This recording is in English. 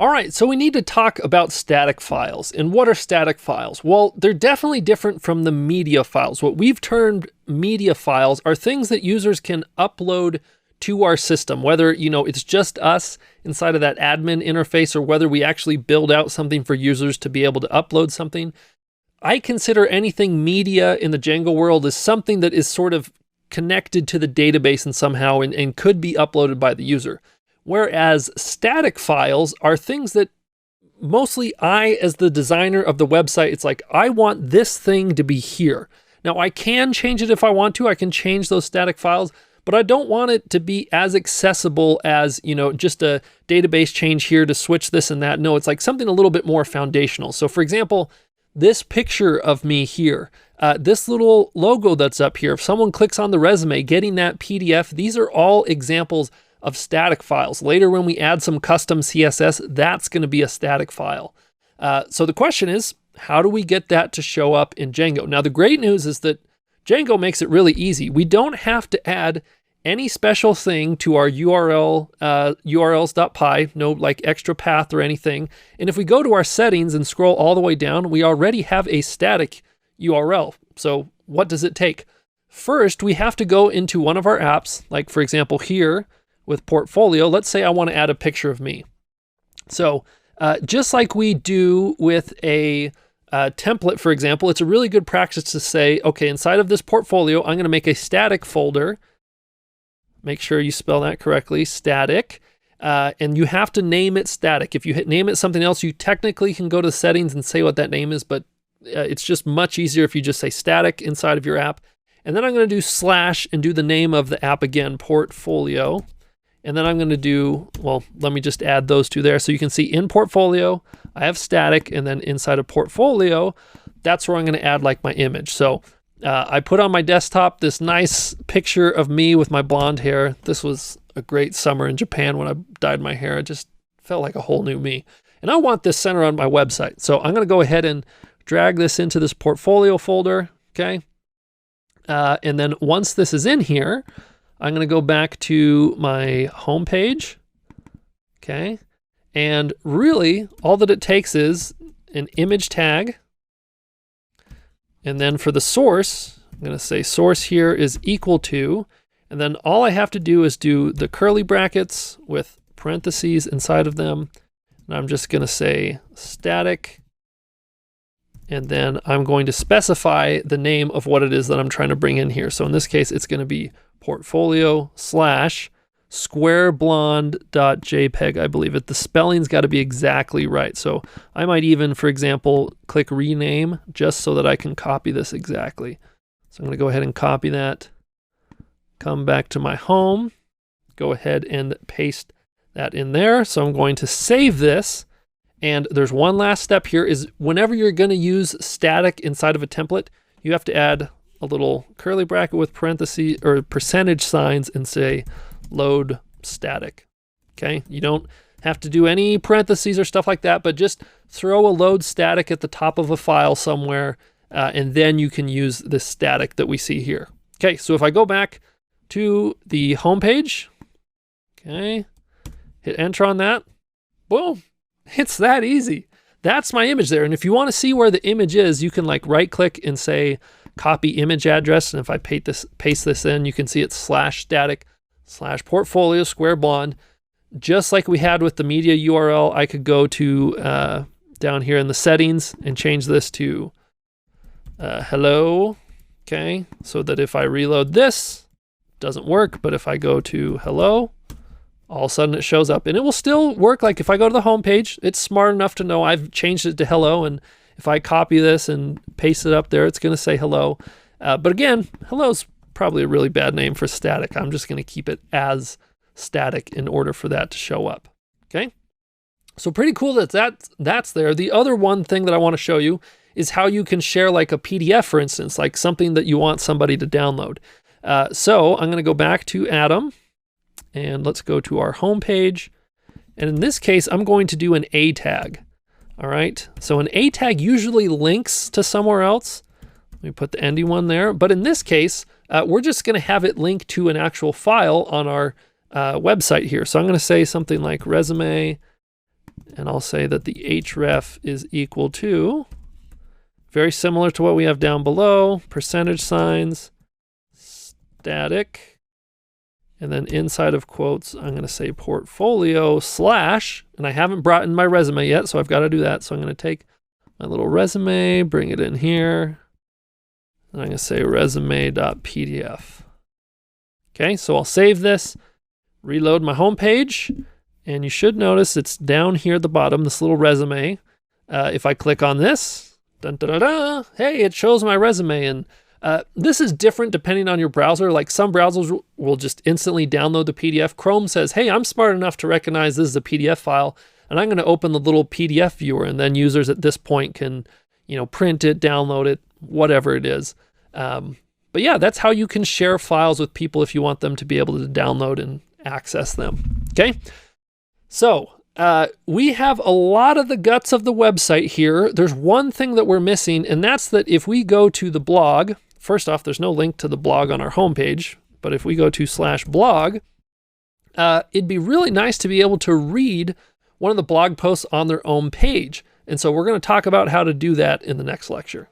All right, so we need to talk about static files. And what are static files? Well, they're definitely different from the media files. What we've termed media files are things that users can upload to our system, whether it's just us inside of that admin interface or whether we actually build out something for users to be able to upload something. I consider anything media in the Django world as something that is sort of connected to the database and somehow and could be uploaded by the user. Whereas static files are things that mostly I, as the designer of the website, it's like, I want this thing to be here. Now I can change it if I want to. I can change those static files, but I don't want it to be as accessible as, just a database change here to switch this and that. No, it's like something a little bit more foundational. So for example, this picture of me here, this little logo that's up here, if someone clicks on the resume, getting that PDF, these are all examples of static files. Later, when we add some custom CSS, that's going to be a static file. So the question is, how do we get that to show up in Django? Now, the great news is that Django makes it really easy. We don't have to add any special thing to our URL, urls.py, no like extra path or anything. And if we go to our settings and scroll all the way down, we already have a static URL. So what does it take? First, we have to go into one of our apps, like for example here, with portfolio. Let's say I want to add a picture of me. So just like we do with a template, for example, it's a really good practice to say, okay, inside of this portfolio, I'm going to make a static folder. Make sure you spell that correctly, static. And you have to name it static. If you name it something else, you technically can go to the settings and say what that name is, but it's just much easier if you just say static inside of your app. And then I'm going to do slash and do the name of the app again, portfolio. And then I'm going to do, well, let me just add those two there. So you can see in portfolio, I have static, and then inside of portfolio, that's where I'm going to add like my image. So I put on my desktop this nice picture of me with my blonde hair. This was a great summer in Japan when I dyed my hair. It just felt like a whole new me. And I want this center on my website. So I'm going to go ahead and drag this into this portfolio folder, okay? And then once this is in here, I'm going to go back to my home page, okay? And really, all that it takes is an image tag. And then for the source, I'm going to say source here is equal to, and then all I have to do is do the curly brackets with parentheses inside of them. And I'm just going to say static. And then I'm going to specify the name of what it is that I'm trying to bring in here. So in this case, it's going to be portfolio slash squareblonde.jpg, I believe it. The spelling's got to be exactly right. So I might even, for example, click rename just so that I can copy this exactly. So I'm going to go ahead and copy that, come back to my home, go ahead and paste that in there. So I'm going to save this. And there's one last step here is whenever you're going to use static inside of a template, you have to add a little curly bracket with parentheses or percentage signs and say load static. Okay, you don't have to do any parentheses or stuff like that, but just throw a load static at the top of a file somewhere, and then you can use this static that we see here. Okay, so if I go back to the home page, okay, hit enter on that, boom, it's that easy. That's my image there. And if you want to see where the image is, you can like right click and say copy image address. And if I paste this in, you can see it's slash static slash portfolio square blonde. Just like we had with the media URL, I could go to down here in the settings and change this to hello. Okay, so that if I reload this, it doesn't work. But if I go to hello, all of a sudden it shows up, and it will still work. Like if I go to the home page, it's smart enough to know I've changed it to hello. And if I copy this and paste it up there, it's going to say hello. But again, hello is probably a really bad name for static. I'm just going to keep it as static in order for that to show up. Okay. So pretty cool that's there. The other one thing that I want to show you is how you can share like a PDF, for instance, like something that you want somebody to download. So I'm going to go back to Atom. And let's go to our home page. And in this case, I'm going to do an A tag. All right. So an A tag usually links to somewhere else. Let me put the ending one there. But in this case, we're just going to have it link to an actual file on our website here. So I'm going to say something like resume And I'll say that the href is equal to, very similar to what we have down below, percentage signs, static, and then inside of quotes, I'm going to say portfolio slash, and I haven't brought in my resume yet, so I've got to do that. So I'm going to take my little resume, bring it in here, and I'm going to say resume.pdf. Okay, so I'll save this, reload my home page, and you should notice it's down here at the bottom, this little resume. If I click on this, dun, da, da, da, hey, it shows my resume. And this is different depending on your browser. Like some browsers will just instantly download the PDF. Chrome says, hey, I'm smart enough to recognize this is a PDF file, and I'm going to open the little PDF viewer, and then users at this point can, print it, download it, whatever it is. But yeah, that's how you can share files with people if you want them to be able to download and access them. Okay. So we have a lot of the guts of the website here. There's one thing that we're missing, and that's that if we go to the blog, first off, there's no link to the blog on our homepage, but if we go to /blog, it'd be really nice to be able to read one of the blog posts on their own page. And so we're going to talk about how to do that in the next lecture.